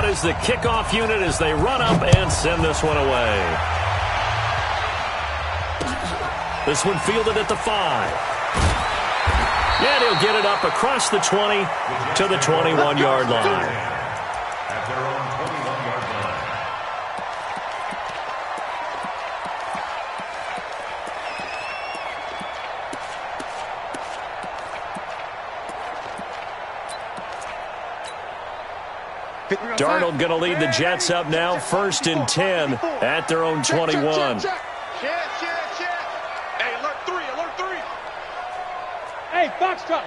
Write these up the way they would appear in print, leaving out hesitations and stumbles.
is the kickoff unit as they run up and send this one away. This one fielded at the 5. And he'll get it up across the 20 to the 21-yard line. Darnold going to lead the Jets up now, 1st and 10 at their own 21. Check. Hey, alert 3. Hey, box truck.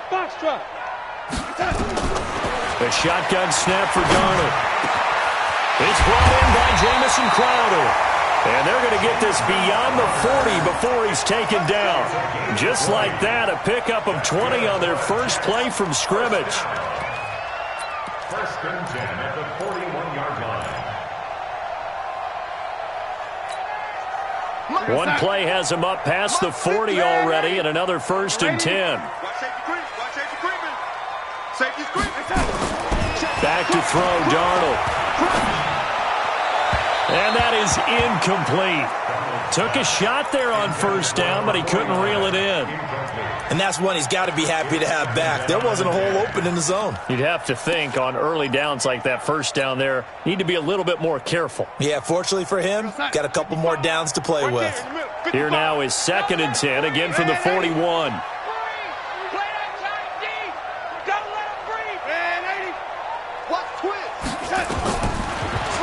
A shotgun snap for Darnold. It's brought in by Jamison Crowder. And they're going to get this beyond the 40 before he's taken down. Just like that, a pickup of 20 on their first play from scrimmage. 1st and 10 at the 41-yard line. One play has him up past the 40 already, and another 1st and 10. Back to throw, Darnold. And that is incomplete. Took a shot there on 1st down, but he couldn't reel it in. And that's one he's got to be happy to have back. There wasn't a hole open in the zone. You'd have to think on early downs like that 1st down there, need to be a little bit more careful. Yeah, fortunately for him, got a couple more downs to play with. Here now is 2nd and 10, again from the 41.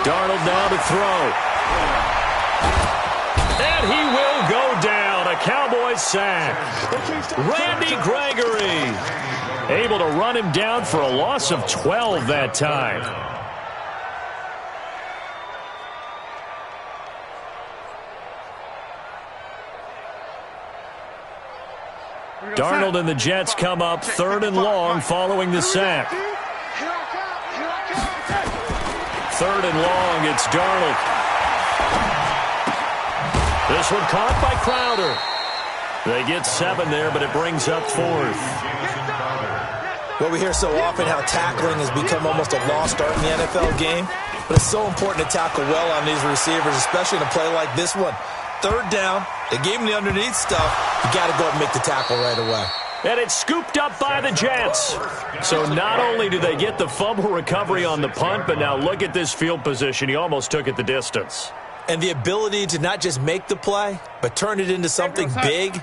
Darnold now to throw. And he will go down. A Cowboys sack. Randy Gregory able to run him down for a loss of 12 that time. Darnold and the Jets come up 3rd and long following the sack. 3rd and long, it's Darnold. This one caught by Crowder. They get 7 there, but it brings up 4th. Well, we hear so often how tackling has become almost a lost art in the NFL game, but it's so important to tackle well on these receivers, especially in a play like this one. 3rd down, they gave him the underneath stuff. You got to go up and make the tackle right away. And it's scooped up by the Jets. So not only do they get the fumble recovery on the punt, but now look at this field position. He almost took it the distance. And the ability to not just make the play, but turn it into something big,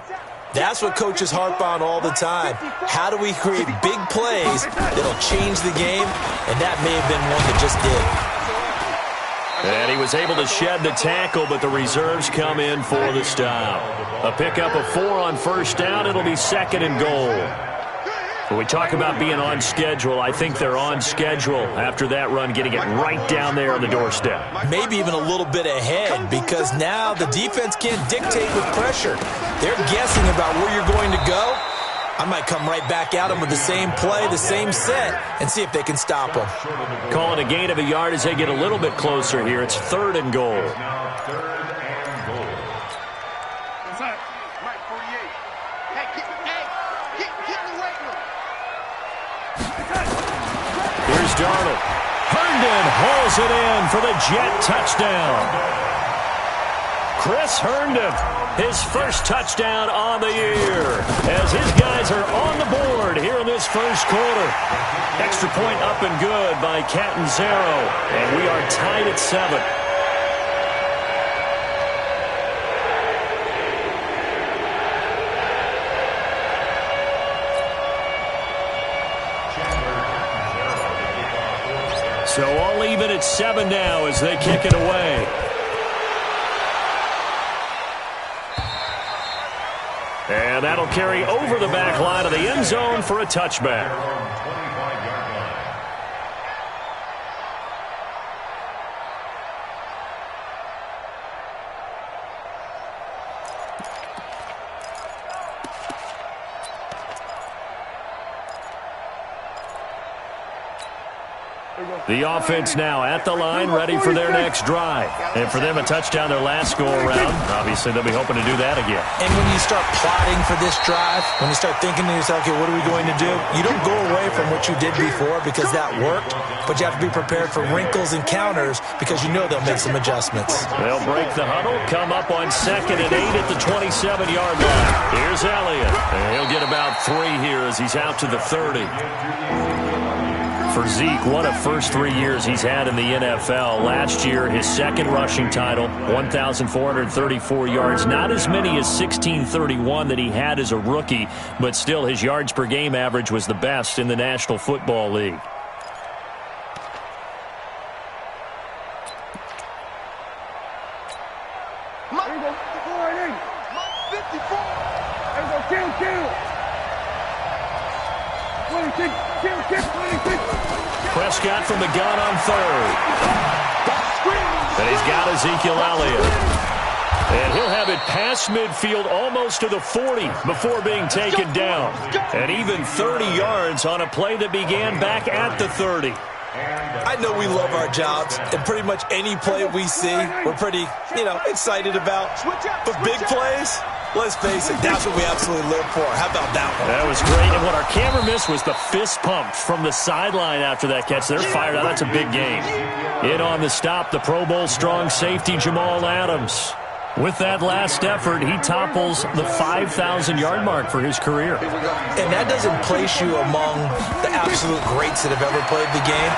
that's what coaches harp on all the time. How do we create big plays that'll change the game? And that may have been one that just did. And he was able to shed the tackle, but the reserves come in for the stop. A pickup of 4 on 1st down. It'll be 2nd and goal. When we talk about being on schedule, I think they're on schedule after that run, getting it right down there on the doorstep. Maybe even a little bit ahead, because now the defense can't dictate with pressure. They're guessing about where you're going to go. I might come right back at them with the same play, the same set, and see if they can stop them. Calling a gain of a yard as they get a little bit closer here. It's 3rd and goal. Here's Darnold. Herndon hauls it in for the Jet touchdown. Chris Herndon, his first touchdown on the year, as his guys are on the board here in this 1st quarter. Extra point up and good by Catanzaro, and we are tied at 7. So all even at 7 now as they kick it away. And that'll carry over the back line of the end zone for a touchback. The offense now at the line, ready for their next drive. And for them, a touchdown their last go-around. Obviously, they'll be hoping to do that again. And when you start plotting for this drive, when you start thinking to yourself, okay, what are we going to do? You don't go away from what you did before because that worked, but you have to be prepared for wrinkles and counters because you know they'll make some adjustments. They'll break the huddle, come up on 2nd and 8 at the 27-yard line. Here's Elliott. And he'll get about 3 here as he's out to the 30. For Zeke, what a first 3 years he's had in the NFL. Last year, his second rushing title, 1,434 yards. Not as many as 1,631 that he had as a rookie, but still his yards per game average was the best in the National Football League. Prescott from the gun on 3rd. And he's got Ezekiel Elliott. And he'll have it past midfield almost to the 40 before being taken down. And even 30 yards on a play that began back at the 30. I know we love our jobs, and pretty much any play we see, we're pretty, excited about. But big plays, let's face it, that's what we absolutely live for. How about that one? That was great. And what our camera missed was the fist pump from the sideline after that catch. They're fired out. That's a big game. In on the stop, the Pro Bowl strong safety Jamal Adams. With that last effort, he topples the 5,000-yard mark for his career. And that doesn't place you among the absolute greats that have ever played the game.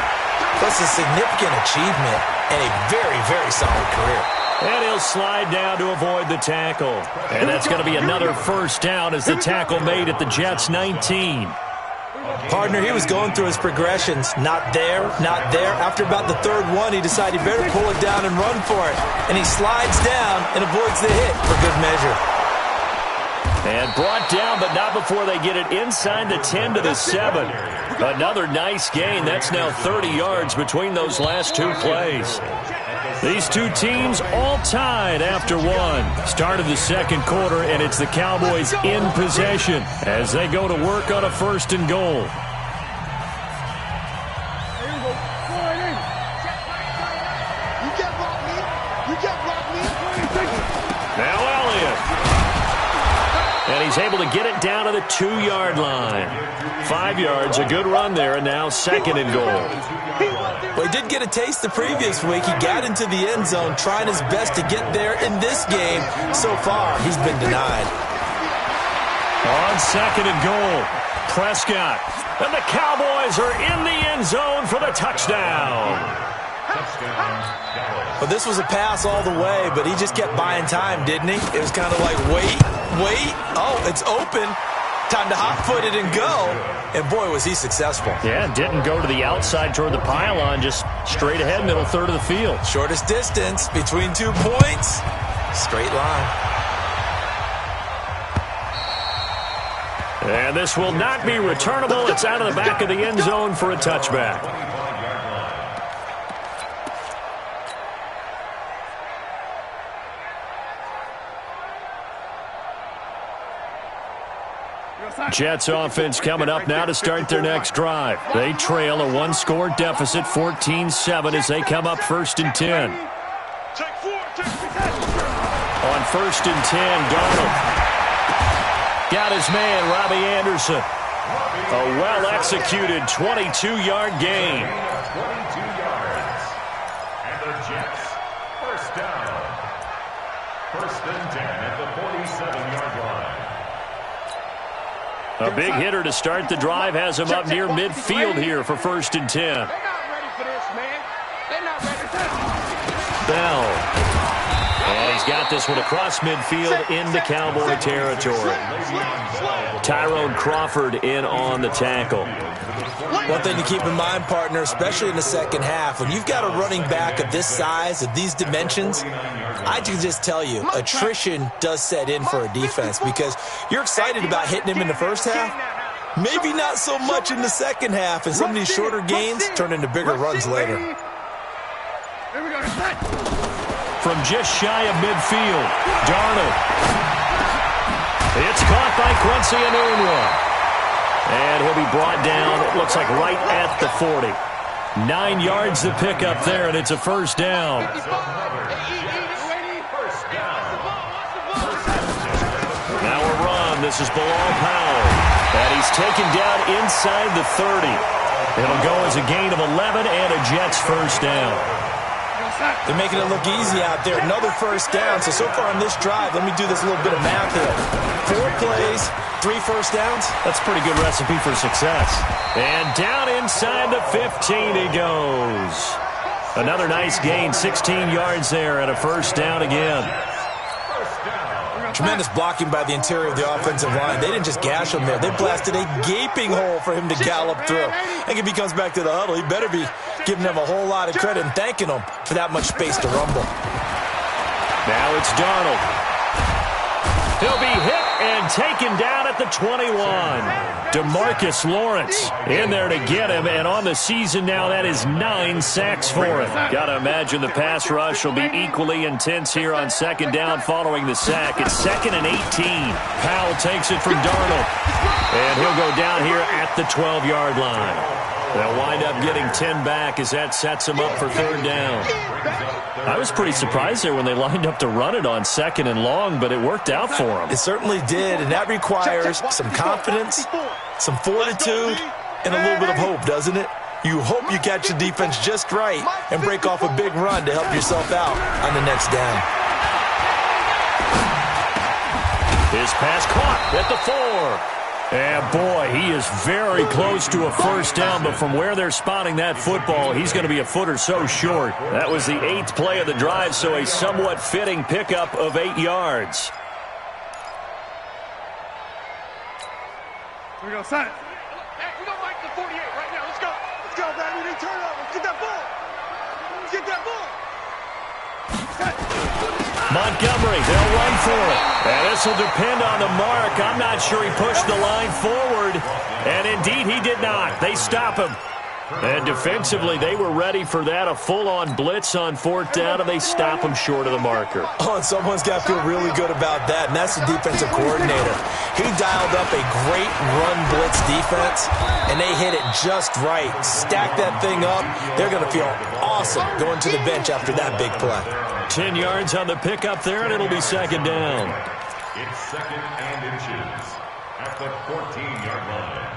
That's a significant achievement and a very, very solid career. And he'll slide down to avoid the tackle. And that's going to be another first down as the tackle made at the Jets' 19. Partner, he was going through his progressions. Not there, not there. After about the 3rd one, he decided he better pull it down and run for it. And he slides down and avoids the hit for good measure. And brought down, but not before they get it inside the 10 to the 7. Another nice gain. That's now 30 yards between those last 2 plays. These two teams all tied after one. Start of the 2nd quarter, and it's the Cowboys in possession as they go to work on a 1st and goal. Now Elliott. And he's able to get it down to the 2-yard line. 5 yards, a good run there, and now 2nd and goal. Well, he did get a taste the previous week. He got into the end zone, trying his best to get there in this game. So far, he's been denied. On 2nd and goal, Prescott. And the Cowboys are in the end zone for the touchdown. Well, this was a pass all the way, but he just kept buying time, didn't he? It was kind of like, wait. Oh, it's open. Time to hot-foot it and go. And, boy, was he successful. Yeah, didn't go to the outside toward the pylon, just straight ahead, middle third of the field. Shortest distance between 2 points. Straight line. And this will not be returnable. It's out of the back of the end zone for a touchback. Jets offense coming up now to start their next drive. They trail a 1-score deficit, 14-7, as they come up 1st and 10. On 1st and 10, Darnold got his man, Robbie Anderson. A well-executed 22-yard gain. 22 yards. And the Jets, 1st down. 1st and 10 at the 47-yard line. A big hitter to start the drive has him up near midfield here for 1st and 10. They're not ready for this, man. They're not ready. Bell. And he's got this one across midfield into Cowboy territory. Tyrone Crawford in on the tackle. One thing to keep in mind, partner, especially in the 2nd half, when you've got a running back of this size, of these dimensions, I can just tell you, attrition does set in for a defense because you're excited about hitting him in the 1st half, maybe not so much in the 2nd half, and some of these shorter gains turn into bigger runs later. From just shy of midfield, Darnold. It's caught by Quincy Enunwa. And he'll be brought down, it looks like right at the 40. 9 yards to pick up there, and it's a first down. Now a run. This is Bilal Powell. And he's taken down inside the 30. It'll go as a gain of 11 and a Jets first down. They're making it look easy out there. Another first down. So far on this drive, let me do this little bit of math here. 4 plays, 3 first downs. That's a pretty good recipe for success. And down inside the 15 he goes. Another nice gain, 16 yards there and a first down again. Tremendous blocking by the interior of the offensive line. They didn't just gash him there. They blasted a gaping hole for him to gallop through. I think if he comes back to the huddle, he better be giving them a whole lot of credit and thanking them for that much space to rumble. Now it's Darnold. He'll be hit and taken down at the 21. DeMarcus Lawrence in there to get him, and on the season now, that is 9 sacks for him. Got to imagine the pass rush will be equally intense here on second down following the sack. It's 2nd and 18. Powell takes it from Darnold, and he'll go down here at the 12-yard line. They'll wind up getting 10 back as that sets them up for third down. I was pretty surprised there when they lined up to run it on 2nd and long, but it worked out for them. It certainly did, and that requires some confidence, some fortitude, and a little bit of hope, doesn't it? You hope you catch the defense just right and break off a big run to help yourself out on the next down. His pass caught at the 4. And, boy, he is very close to a first down, but from where they're spotting that football, he's going to be a foot or so short. That was the 8th play of the drive, so a somewhat fitting pickup of 8 yards. Here we go, son. Hey, we're going to fight the 48 right now. Let's go. Let's go, baby. They turn up. Let's get that ball. Let's get that ball. Montgomery, they'll run for it. And this will depend on the mark. I'm not sure he pushed the line forward. And indeed, he did not. They stop him. And defensively, they were ready for that, a full-on blitz on 4th down, and they stop him short of the marker. Oh, and someone's got to feel really good about that, and that's the defensive coordinator. He dialed up a great run blitz defense, and they hit it just right. Stack that thing up. They're going to feel awesome going to the bench after that big play. 10 yards on the pickup there, and it'll be second down. It's 2nd and inches at the 14-yard line.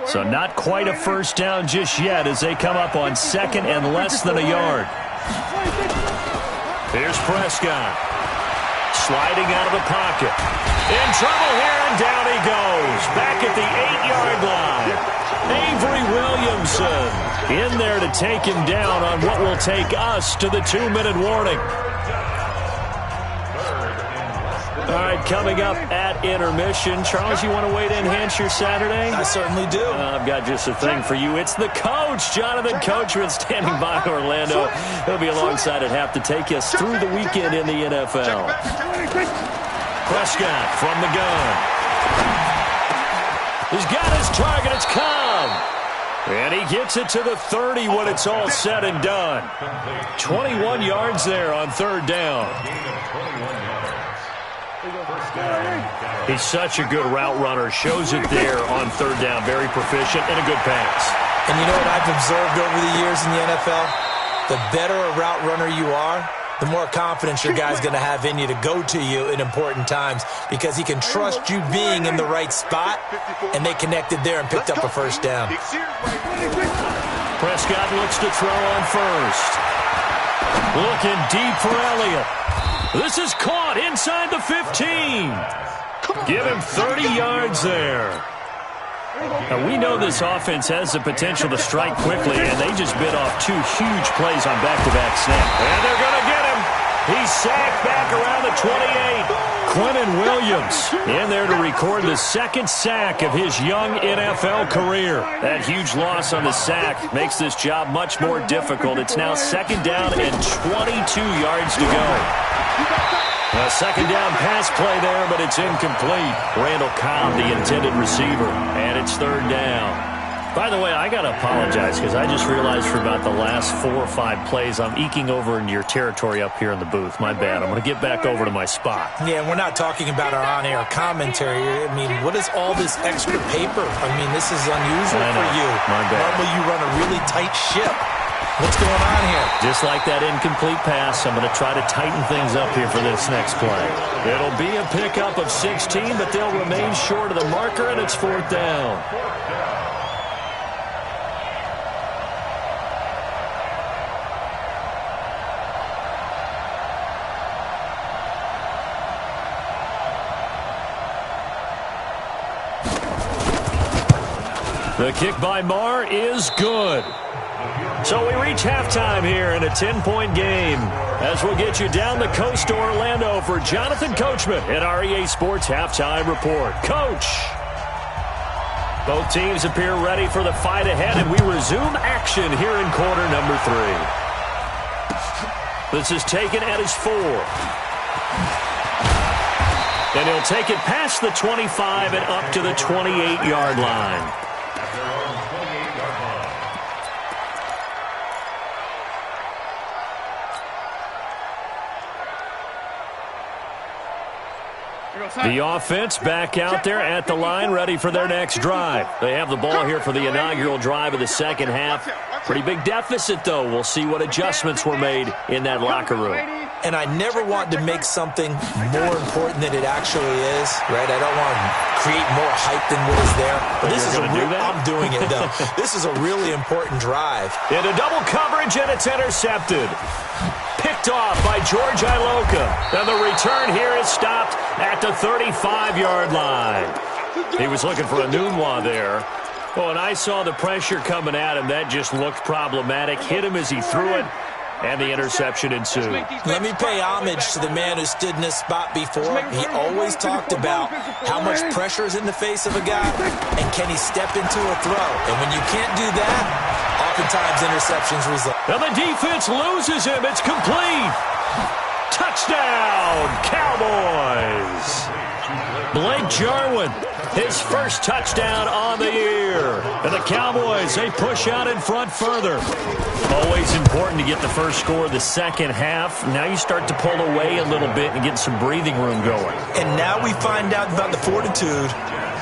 So not quite a first down just yet as they come up on 2nd and less than a yard. Here's Prescott. Sliding out of the pocket. In trouble here, and down he goes. Back at the 8-yard line. Avery Williamson in there to take him down on what will take us to the 2-minute warning. All right, coming up at intermission. Charles, you want to wait to enhance your Saturday? I certainly do. I've got just a thing for you. It's the coach, Jonathan Coachman, standing by Orlando. He'll be alongside at half to take us through the weekend in the NFL. Prescott from the gun. He's got his target. It's Cobb. And he gets it to the 30 when it's all said and done. 21 yards there on 3rd down. He's such a good route runner. Shows it there on 3rd down. Very proficient and a good pass. And you know what I've observed over the years in the NFL? The better a route runner you are, the more confidence your guy's going to have in you to go to you in important times because he can trust you being in the right spot, and they connected there and picked up a first down. Prescott looks to throw on 1st. Looking deep for Elliott. This is caught inside the 15. Give him 30 yards there. Now, we know this offense has the potential to strike quickly, and they just bit off 2 huge plays on back-to-back snaps. And they're going to get him. He's sacked back around the 28. Quentin Williams in there to record the 2nd sack of his young NFL career. That huge loss on the sack makes this job much more difficult. It's now 2nd down and 22 yards to go. A 2nd down pass play there, but it's incomplete. Randall Cobb, the intended receiver, and it's 3rd down. By the way, I got to apologize because I just realized for about the last 4 or 5 plays, I'm eking over into your territory up here in the booth. My bad. I'm going to get back over to my spot. Yeah, we're not talking about our on-air commentary. I mean, what is all this extra paper? I mean, this is unusual for you. My bad. Normally you run a really tight ship. What's going on here? Just like that incomplete pass, I'm going to try to tighten things up here for this next play. It'll be a pickup of 16, but they'll remain short of the marker, and it's 4th down. The kick by Marr is good. So we reach halftime here in a 10-point game as we'll get you down the coast to Orlando for Jonathan Coachman at our EA Sports Halftime Report. Coach. Both teams appear ready for the fight ahead, and we resume action here in quarter number 3. This is taken at his 4. And he'll take it past the 25 and up to the 28-yard line. The offense back out there at the line, ready for their next drive. They have the ball here for the inaugural drive of the second half. Pretty big deficit, though. We'll see what adjustments were made in that locker room. And I never want to make something more important than it actually is, right? I don't want to create more hype than what is there. But this is I'm doing it, though. This is a really important drive. Into double coverage, and it's intercepted. Picked off by George Iloka. And the return here is stopped at the 35-yard line. He was looking for a Nunwa there. Oh, and I saw the pressure coming at him. That just looked problematic. Hit him as he threw it, and the interception ensued. Let me pay homage to the man who stood in this spot before. He always talked about how much pressure is in the face of a guy, and can he step into a throw. And when you can't do that, oftentimes interceptions result. And the defense loses him. It's complete. Touchdown, Cowboys. Blake Jarwin, his first touchdown on the year. And the Cowboys, they push out in front further. Always important to get the first score of the second half. Now you start to pull away a little bit and get some breathing room going. And now we find out about the fortitude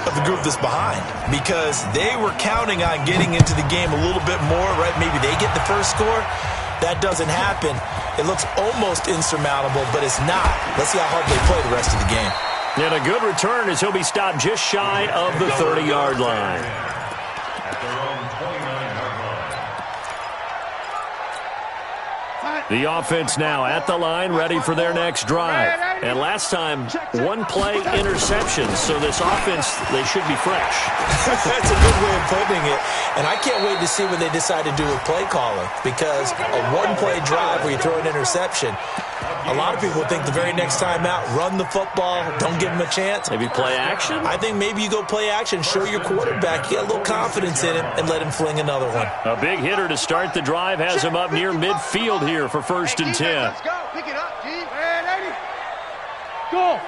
of the group that's behind, because they were counting on getting into the game a little bit more, right? Maybe they get the first score. That doesn't happen. It looks almost insurmountable, but it's not. Let's see how hard they play the rest of the game. And a good return as he'll be stopped just shy of the 30-yard line. At their own 29-yard line. The offense now at the line, ready for their next drive. And last time, one-play interception. So this offense, they should be fresh. That's a good way of putting it. And I can't wait to see what they decide to do with play calling, because a one-play drive where you throw an interception, a lot of people think the very next time out, run the football, don't give him a chance. Maybe play action? I think maybe you go play action, show your quarterback, get a little confidence in him, and let him fling another one. A big hitter to start the drive has him up near midfield here for 1st and 10. Let's go. Pick it up, G. Hey, lady. Go.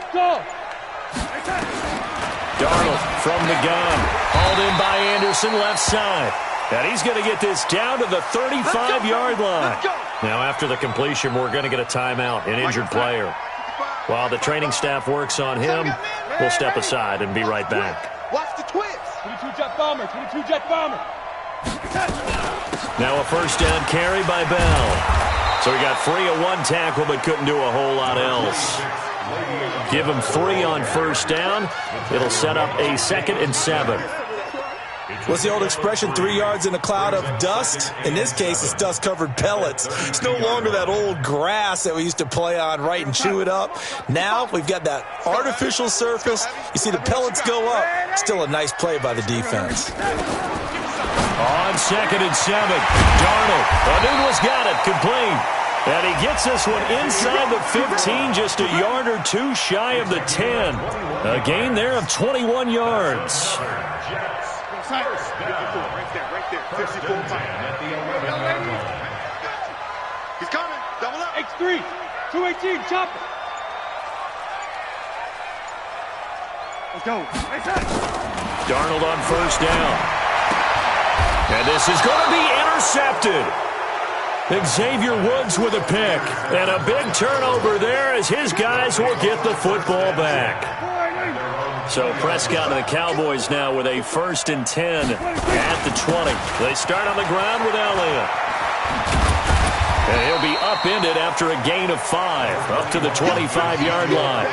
Darnold from the gun. Hauled in by Anderson left side. And he's going to get this down to the 35-yard line. Now, after the completion, we're going to get a timeout, an injured player. While the training staff works on him, we'll step aside and be right back. Watch the twist. 22-jet bomber. Now a first down carry by Bell. So he got free of one tackle but couldn't do a whole lot else. Give him 3 on first down. It'll set up a 2nd and 7. What's the old expression, 3 yards in a cloud of dust? In this case, it's dust-covered pellets. It's no longer that old grass that we used to play on, right, and chew it up. Now we've got that artificial surface. You see the pellets go up. Still a nice play by the defense. On 2nd and 7, Darnold. Anuno's got it, complete. And he gets this one inside the 15, just a yard or 2 shy of the 10. A gain there of 21 yards. Right there. 54 At the 11-yard line. He's coming. Double up. X3. 218. Chop it. Let's go. Darnold on first down. And this is going to be intercepted. Xavier Woods with a pick. And a big turnover there as his guys will get the football back. So Prescott and the Cowboys now with a 1st and 10 at the 20. They start on the ground with Elliott. And he'll be upended after a gain of 5 up to the 25-yard line.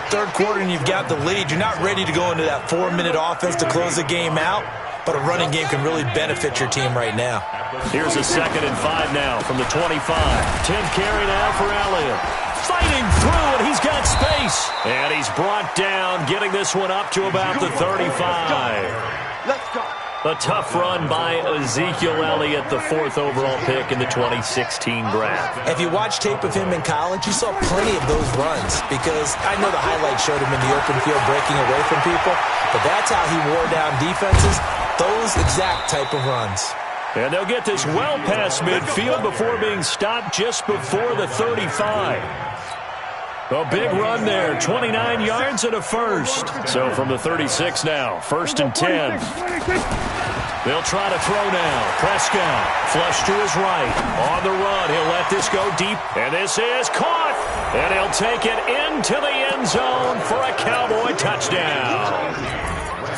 Third quarter and you've got the lead. You're not ready to go into that 4-minute offense to close the game out, but a running game can really benefit your team right now. Here's a 2nd and 5 now from the 25. 10th carry now for Elliott. Fighting through, and he's got space. And he's brought down, getting this one up to about the 35. Let's go. A tough run by Ezekiel Elliott, the 4th overall pick in the 2016 draft. If you watch tape of him in college, you saw plenty of those runs because I know the highlights showed him in the open field breaking away from people, but that's how he wore down defenses, those exact type of runs. And they'll get this well past midfield before being stopped just before the 35. A big run there, 29 yards and a 1st. So from the 36 now, 1st and 10. They'll try to throw now. Prescott, flush to his right. On the run, he'll let this go deep. And this is caught. And he'll take it into the end zone for a Cowboy touchdown.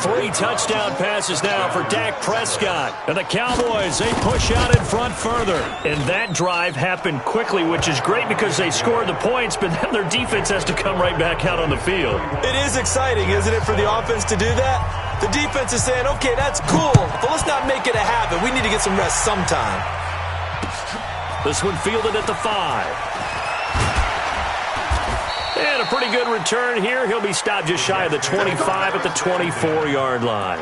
3 touchdown passes now for Dak Prescott. And the Cowboys, they push out in front further. And that drive happened quickly, which is great because they scored the points, but then their defense has to come right back out on the field. It is exciting, isn't it, for the offense to do that? The defense is saying, okay, that's cool, but let's not make it a habit. We need to get some rest sometime. This one fielded at the 5. And a pretty good return here. He'll be stopped just shy of the 25 at the 24-yard line.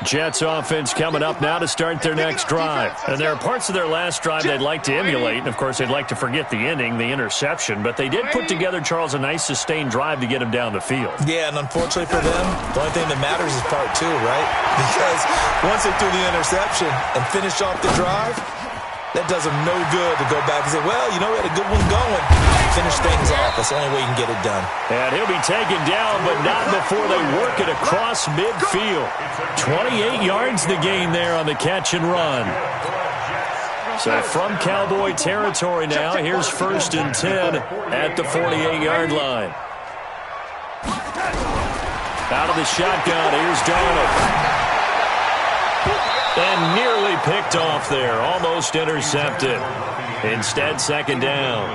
Jets offense coming up now to start their next drive. And there are parts of their last drive they'd like to emulate. And, of course, they'd like to forget the ending, the interception. But they did put together, Charles, a nice sustained drive to get him down the field. Yeah, and unfortunately for them, the only thing that matters is part 2, right? Because once they threw the interception and finished off the drive, that does them no good to go back and say, well, you know, we had a good one going. Finish things off. That's the only way you can get it done. And he'll be taken down, but not before they work it across midfield. 28 yards the gain there on the catch and run. So from Cowboy territory now, here's 1st and 10 at the 48-yard line. Out of the shotgun, here's Darnold. And nearly picked off there. Almost intercepted. Instead, 2nd down.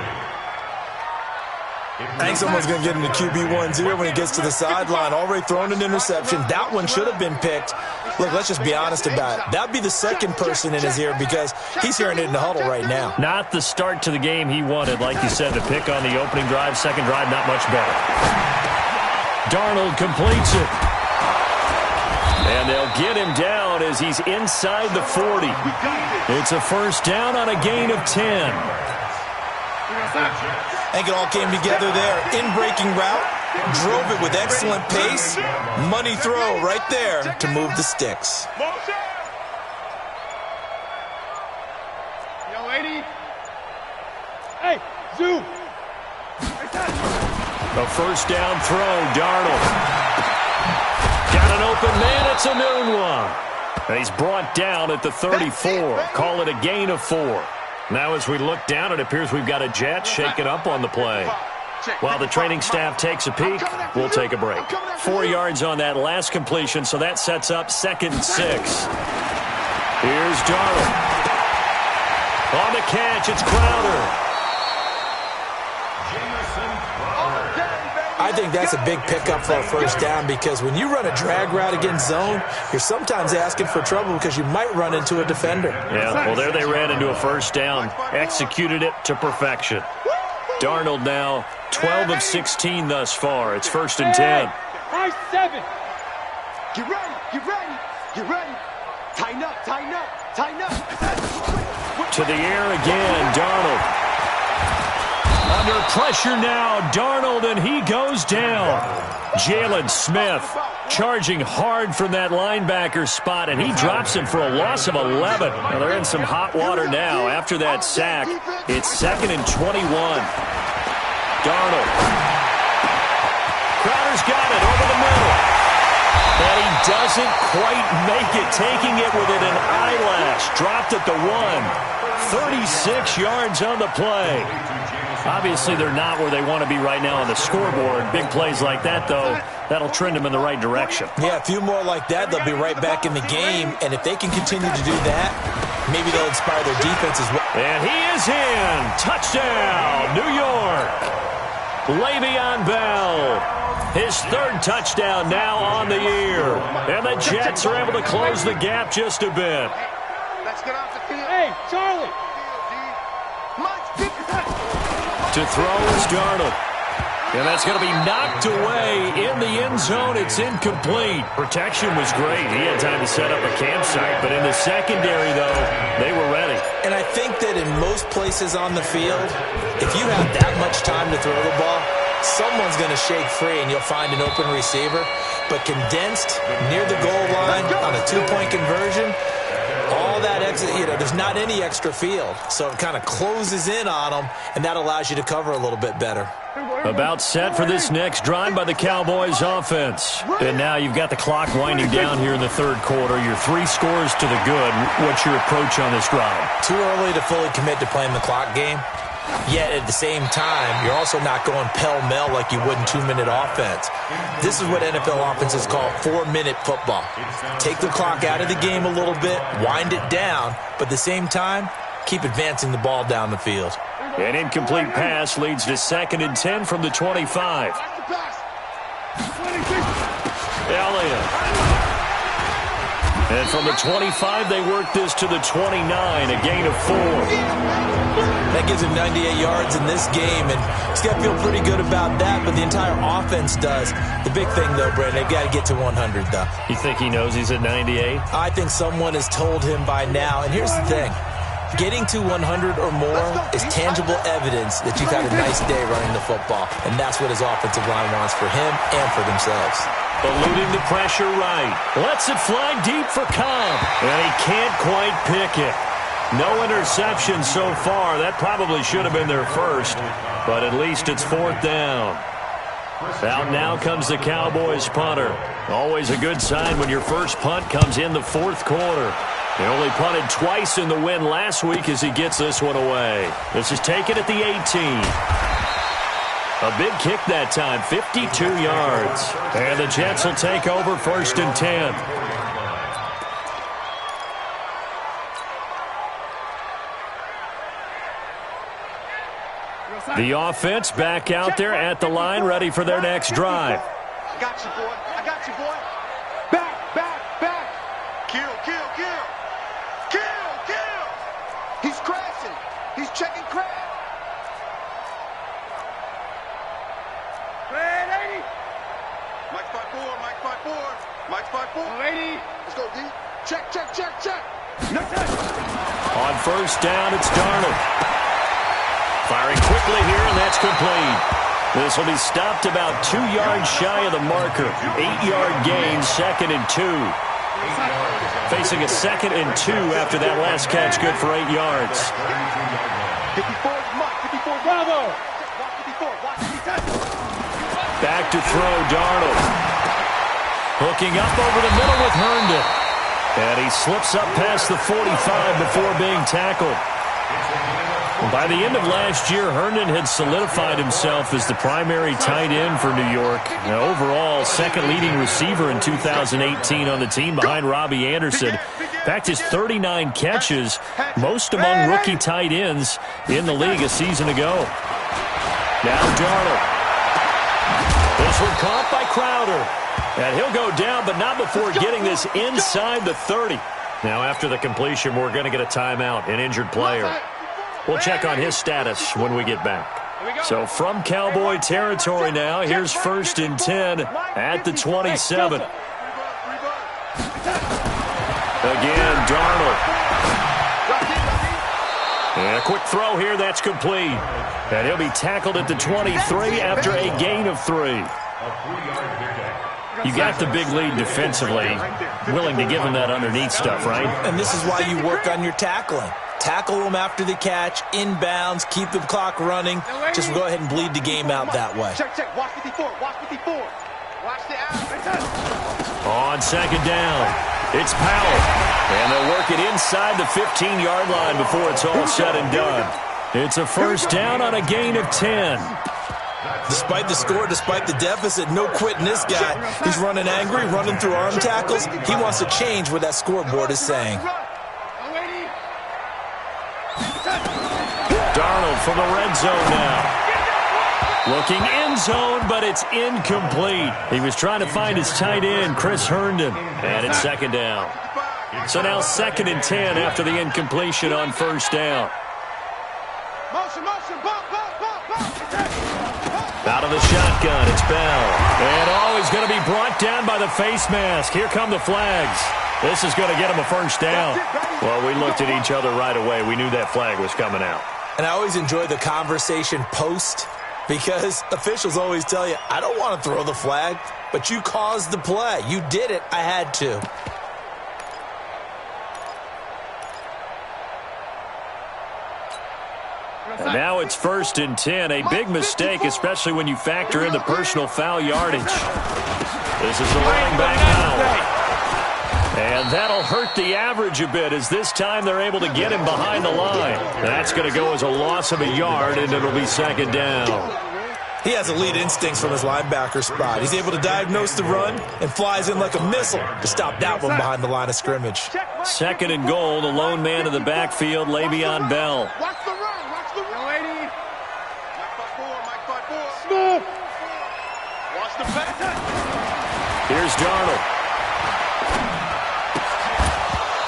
I think someone's going to get into QB1-0 when he gets to the sideline. Already thrown an interception. That one should have been picked. Look, let's just be honest about it. That would be the 2nd person in his ear because he's hearing it in the huddle right now. Not the start to the game he wanted. Like you said, the pick on the opening drive, 2nd drive, not much better. Darnold completes it. And they'll get him down as he's inside the 40. It's a 1st down on a gain of 10. I think it all came together there. In-breaking route, drove it with excellent pace. Money throw right there to move the sticks. Yo, 80. Hey, zoom. A 1st down throw, Darnold. Got an open man, it's a noon one. And he's brought down at the 34. Call it a gain of 4. Now as we look down, it appears we've got a Jet shaken up on the play. While the training staff takes a peek, we'll take a break. 4 yards on that last completion, so that sets up 2nd and 6. Here's Darnold. On the catch, it's Crowder. I think that's a big pickup for a 1st down because when you run a drag route against zone, you're sometimes asking for trouble because you might run into a defender. Yeah, well, there they ran into a 1st down, executed it to perfection. Darnold now 12 of 16 thus far. It's 1st and 10. High 7. Get ready, get ready, get ready. Tighten up, tighten up, tighten up. To the air again, Darnold. Under pressure now, Darnold, and he goes down. Jalen Smith charging hard from that linebacker spot, and he drops him for a loss of 11. Well, they're in some hot water now after that sack. It's 2nd and 21. Darnold. Crowder's got it over the middle. And he doesn't quite make it, taking it within an eyelash. Dropped at the 1. 36 yards on the play. Obviously, they're not where they want to be right now on the scoreboard. Big plays like that, though, that'll trend them in the right direction. Yeah, a few more like that, they'll be right back in the game. And if they can continue to do that, maybe they'll inspire their defense as well. And he is in. Touchdown, New York. Le'Veon Bell. His third touchdown now on the year. And the Jets are able to close the gap just a bit. Let's get off the field. Hey, Charlie. To throw is Darnold. And that's going to be knocked away in the end zone. It's incomplete. Protection was great. He had time to set up a campsite. But in the secondary, though, they were ready. And I think that in most places on the field, if you have that much time to throw the ball, someone's going to shake free and you'll find an open receiver. But condensed near the goal line on a two-point conversion, all that extra, there's not any extra field. So it kind of closes in on them, and that allows you to cover a little bit better. About set for this next drive by the Cowboys offense. And now you've got the clock winding down here in the third quarter. Your 3 scores to the good. What's your approach on this drive? Too early to fully commit to playing the clock game. Yet at the same time, you're also not going pell-mell like you would in 2-minute offense. This is what NFL offenses call 4-minute football. Take the clock out of the game a little bit, wind it down, but at the same time, keep advancing the ball down the field. An incomplete pass leads to 2nd and 10 from the 25. Elliott. And from the 25, they work this to the 29, a gain of 4. That gives him 98 yards in this game, and he's got to feel pretty good about that, but the entire offense does. The big thing, though, Brandon, they've got to get to 100, though. You think he knows he's at 98? I think someone has told him by now, and here's the thing. Getting to 100 or more is tangible evidence that you've had a nice day running the football, and that's what his offensive line wants for him and for themselves. Eluding the pressure right. Lets it fly deep for Cobb, and he can't quite pick it. No interception so far. That probably should have been their first, but at least it's 4th down. Out now comes the Cowboys punter. Always a good sign when your first punt comes in the 4th quarter. He only punted twice in the win last week as he gets this one away. This is taken at the 18. A big kick that time, 52 yards. And the Jets will take over 1st and 10. The offense back out there at the line, ready for their next drive. I got you, boy. I got you, boy. Back, back, back. Kill, kill, kill. Kill, kill. He's crashing. He's checking crash. 80. Mike 5-4, Mike 5-4. Mike 5-4. 80. Let's go, D. Check, check, check, check. No check. On 1st down, it's Darnold. Firing quickly here, and that's complete. This will be stopped about 2 yards shy of the marker. 8-yard gain, 2nd and 2. Facing a 2nd and 2 after that last catch, good for 8 yards. 54, Mike, 54, Bravo. Watch 54, watch 50. Back to throw, Darnold. Hooking up over the middle with Herndon. And he slips up past the 45 before being tackled. By the end of last year, Herndon had solidified himself as the primary tight end for New York. Now, overall, 2nd leading receiver in 2018 on the team behind Robbie Anderson. In fact, his 39 catches, most among rookie tight ends in the league a season ago. Now Darnold. This one caught by Crowder. And he'll go down, but not before getting this inside the 30. Now, after the completion, we're going to get a timeout, an injured player. We'll check on his status when we get back. So from Cowboy territory now, here's 1st and 10 at the 27. Again, Darnold. And a quick throw here, that's complete. And he'll be tackled at the 23 after a gain of 3. You got the big lead defensively, willing to give him that underneath stuff, right? And this is why you work on your tackling. Tackle them after the catch, inbounds, keep the clock running. Just go ahead and bleed the game out that way. Check, check. Watch 54. Watch 54. Watch the out. On second down, it's Powell. And they'll work it inside the 15-yard line before it's all said and done. It's a first down on a gain of 10. Despite the score, despite the deficit, no quitting this guy. He's running angry, running through arm tackles. He wants to change what that scoreboard is saying. Darnold from the red zone now. Looking end zone, but it's incomplete. He was trying to find his tight end, Chris Herndon. And it's second down. So now 2nd and 10 after the incompletion on first down. Motion, motion, bump, bump, bump, bump. Out of the shotgun, it's Bell. And he's going to be brought down by the face mask. Here come the flags. This is going to get him a first down. Well, we looked at each other right away. We knew that flag was coming out. And I always enjoy the conversation post because officials always tell you, I don't want to throw the flag, but you caused the play. You did it. I had to. And now it's 1st and 10. A big mistake, especially when you factor in the personal foul yardage. This is the running back now. And that'll hurt the average a bit as this time they're able to get him behind the line. That's going to go as a loss of a yard, and it'll be second down. He has elite instincts from his linebacker spot. He's able to diagnose the run and flies in like a missile to stop that one behind the line of scrimmage. 2nd and goal, the lone man in the backfield, Le'Veon Bell. Watch the run. Watch the run. Lady. Mike 5-4. Smooth. Watch the back. Here's Darnold.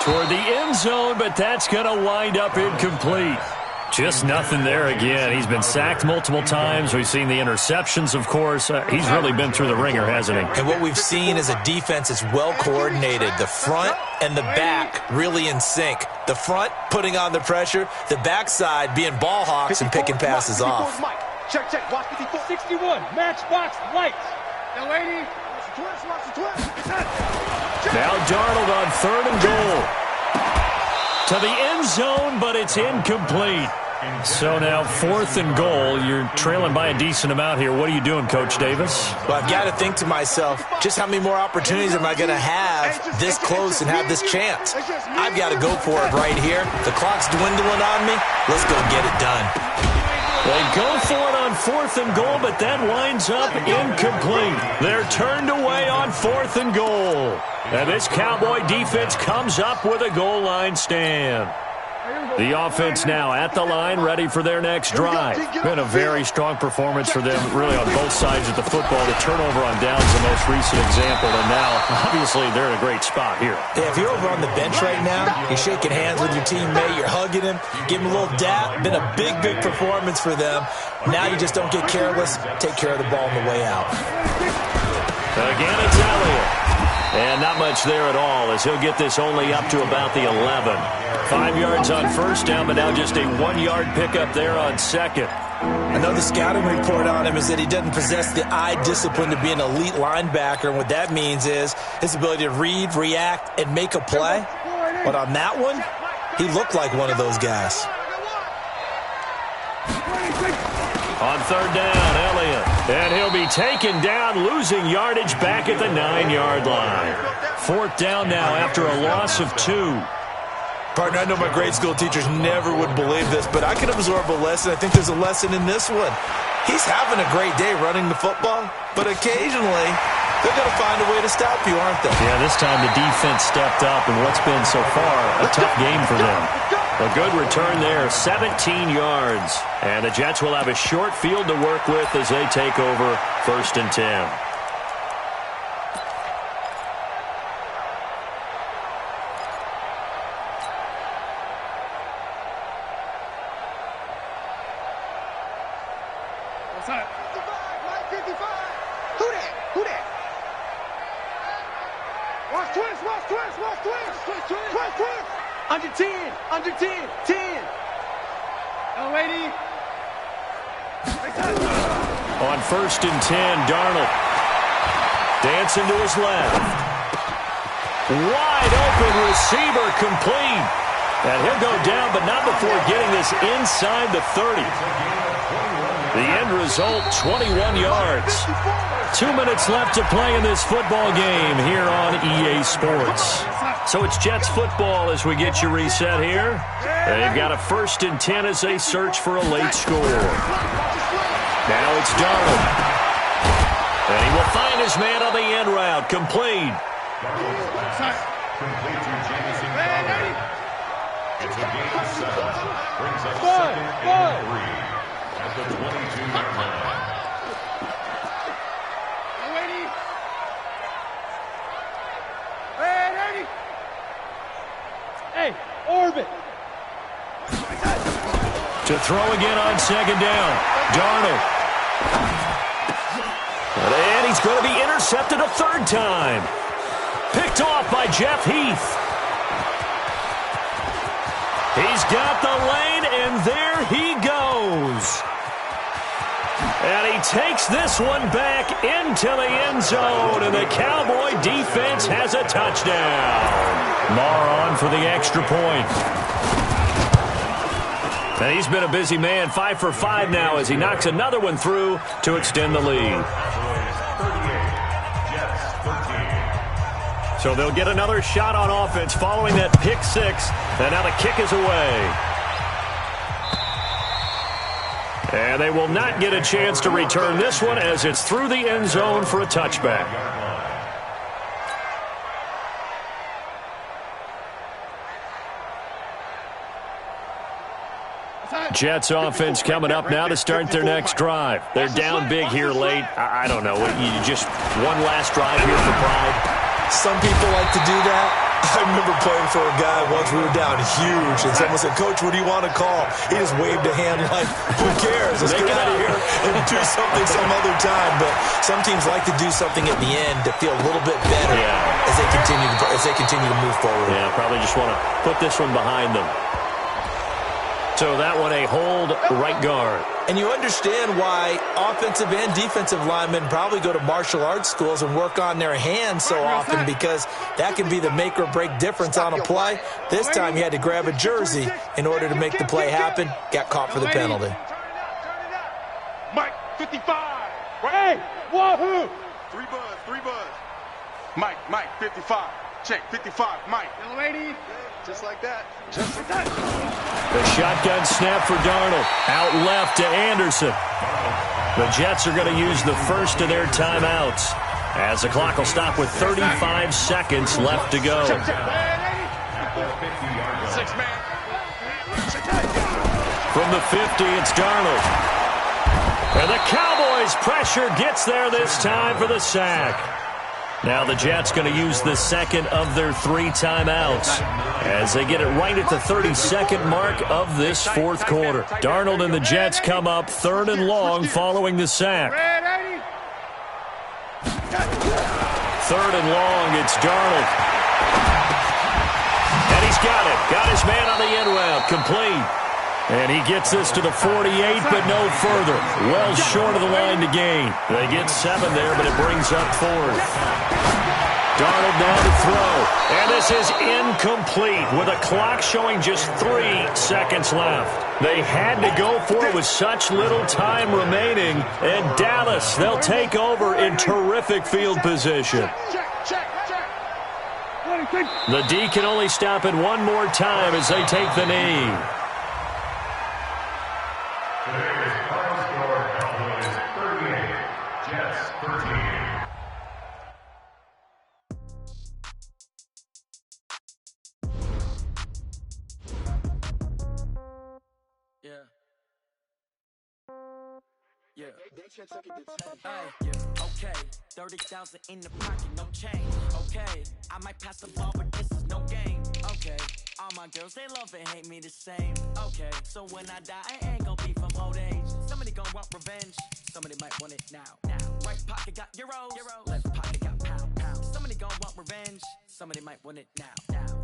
Toward the end zone, but that's going to wind up incomplete. Just nothing there again. He's been sacked multiple times. We've seen the interceptions, of course. He's really been through the ringer, hasn't he? And what we've seen is a defense that's well-coordinated. The front and the back really in sync. The front putting on the pressure. The backside being ball hawks and picking passes off. Check, check. Watch 54. 61. Matchbox lights. Now, lady. Watch the twist. Watch the twist. Now Darnold on 3rd and goal. To the end zone, but it's incomplete. So now 4th and goal. You're trailing by a decent amount here. What are you doing, Coach Davis? Well, I've got to think to myself, just how many more opportunities am I going to have this close and have this chance? I've got to go for it right here. The clock's dwindling on me. Let's go get it done. They go for it on 4th and goal, but that winds up incomplete. They're turned away on 4th and goal. And this Cowboy defense comes up with a goal line stand. The offense now at the line, ready for their next drive. Been a very strong performance for them, really on both sides of the football. The turnover on downs the most recent example, and now, obviously, they're in a great spot here. Yeah, if you're over on the bench right now, you're shaking hands with your teammate, you're hugging him, giving him a little dap. Been a big, big performance for them. Now you just don't get careless. Take care of the ball on the way out. Again, it's Elliott. And not much there at all as he'll get this only up to about the 11. 5 yards on first down, but now just a 1-yard pickup there on 2nd. I know the scouting report on him is that he doesn't possess the eye discipline to be an elite linebacker. And what that means is his ability to read, react, and make a play. But on that one, he looked like one of those guys. On 3rd down, Elliott. And he'll be taken down, losing yardage back at the 9-yard line. 4th down now after a loss of 2. Partner, I know my grade school teachers never would believe this, but I can absorb a lesson. I think there's a lesson in this one. He's having a great day running the football, but occasionally they're going to find a way to stop you, aren't they? Yeah, this time the defense stepped up in what's been so far a tough game for them. A good return there, 17 yards. And the Jets will have a short field to work with as they take over 1st and 10. What's up? 55. Who that? Who that? Watch twist. Watch twist. Watch twist. Twist, twist. Twist, twist. Under 10. Under 10. 10. Now, lady. On 1st and 10, Darnold dancing to his left. Wide open receiver complete. And he'll go down, but not before getting this inside the 30. The end result, 21 yards. 2 minutes left to play in this football game here on EA Sports. So it's Jets football as we get you reset here. They've got a 1st and 10 as they search for a late score. Now it's Darnold. And he will find his man on the end route. Complete. Complete to Jamison Crowder. It's a gain of 7. Brings up 2nd and 3 at the 22-yard line. Hey, orbit. To throw again on 2nd down. Darnold. And he's going to be intercepted a 3rd time. Picked off by Jeff Heath. He's got the lane, and there he goes. And he takes this one back into the end zone, and the Cowboy defense has a touchdown. Marr on for the extra point. And he's been a busy man, 5 for 5 now as he knocks another one through to extend the lead. So they'll get another shot on offense following that pick 6, and now the kick is away. And they will not get a chance to return this one as it's through the end zone for a touchback. Jets offense coming up now to start their next drive. They're down big here late. I don't know. You just one last drive here for pride. Some people like to do that. I remember playing for a guy once. We were down huge, and someone said, "Coach, what do you want to call?" He just waved a hand like, "Who cares? Let's get out of here and do something some other time." But some teams like to do something at the end to feel a little bit better as they continue to move forward. Yeah, probably just want to put this one behind them. So that one a hold right guard. And you understand why offensive and defensive linemen probably go to martial arts schools and work on their hands so often, because that can be the make or break difference on a play. This time he had to grab a jersey in order to make the play happen. Got caught for the penalty. Mike, 55. Hey, wahoo! 3 buzz. Mike, 55. Check, 55, Mike. Young lady. Just like that. The shotgun snap for Darnold. Out left to Anderson. The Jets are going to use the first of their timeouts as the clock will stop with 35 seconds left to go. 6 man. From the 50, it's Darnold. And the Cowboys' pressure gets there this time for the sack. Now the Jets going to use the second of their 3 timeouts as they get it right at the 32nd mark of this 4th quarter. Darnold and the Jets come up 3rd and long following the sack. 3rd and long, it's Darnold. And he's got it. Got his man on the end route. Complete. And he gets this to the 48, but no further. Well short of the line to gain. They get 7 there, but it brings up 4th. Darnold now to throw. And this is incomplete with a clock showing just 3 seconds left. They had to go for it with such little time remaining. And Dallas, they'll take over in terrific field position. The D can only stop it one more time as they take the knee. Today's final score, Cowboys 38, Jets 13. Okay, 30,000 in the pocket, no change. Okay, I might pass the ball, but this is no game. Okay, all my girls, they love and hate me the same. Okay, so when I die, I ain't gonna be from old age. Somebody gonna want revenge, somebody might want it now. Right pocket got euros, left pocket got pound. Somebody gonna want revenge, somebody might want it now.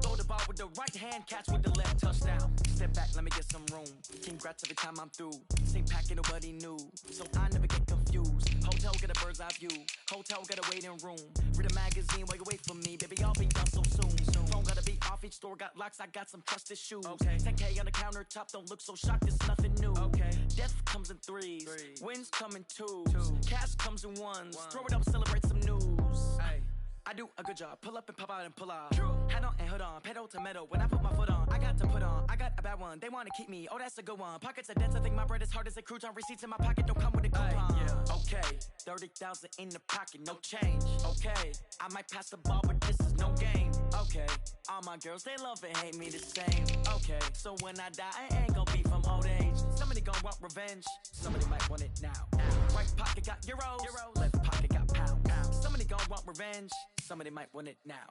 Throw the ball with the right hand, catch with the left, touchdown. Step back, let me get some room. Congrats every time I'm through. Same packet, nobody knew, so I never get confused. Hotel get a bird's eye view. Hotel get a waiting room. Read a magazine while you wait for me. Baby, I'll be done so soon. Phone gotta be off off each store, got locks, I got some trusted shoes. Okay. 10K on the countertop, don't look so shocked, it's nothing new. Okay. Death comes in threes, wins come in twos, cash comes in ones. Throw it up, celebrate some news. Ay. I do a good job, pull up and pop out and pull off. Hat on and hood on, pedal to metal. When I put my foot on, I got to put on. I got a bad one, they wanna keep me. Oh, that's a good one. Pockets are dense, I think my bread is hard as a crouton. Receipts in my pocket don't come with a coupon. Yeah. Okay, 30,000 in the pocket, no change. Okay, I might pass the ball, but this is no game. Okay, all my girls, they love and hate me the same. Okay, so when I die, I ain't gon' be from old age. Somebody gon' want revenge, somebody might want it now. Right pocket got euros, left pocket got pounds. Somebody gon' want revenge, somebody might want it now.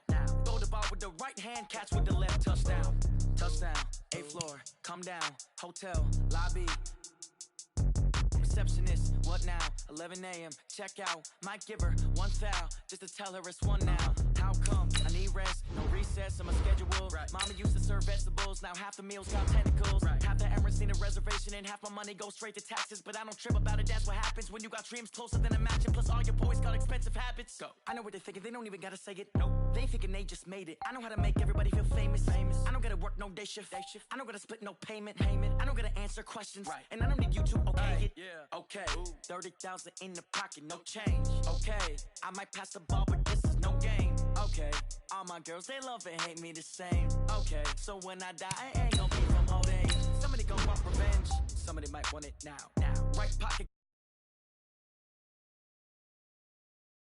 Throw the ball with the right hand, catch with the left, touchdown. Touchdown, 8th floor, come down, hotel, lobby. Receptionist, what now? 11 a.m., check out. Might give her one foul, just to tell her it's one now. How come? I need rest, no recess on my schedule. Mama used to serve vegetables, now half the meals got tentacles. Half the Emirates need a reservation and half my money goes straight to taxes. But I don't trip about it, that's what happens when you got dreams closer than a mansion. Plus all your boys got expensive habits. Go. I know what they're thinking, they don't even gotta say it. Nope. They thinking they just made it. I know how to make everybody feel famous. I don't gotta work no day shift. I don't gotta split no payment. I don't gotta answer questions. And I don't need you to okay it. Okay, 30,000 in the pocket, no change. Okay, I might pass the ball, but this is no game. Okay, all my girls, they love and hate me the same. Okay, so when I die, I ain't gon' be from old age. Somebody gon' want revenge, somebody might want it now. Right pocket.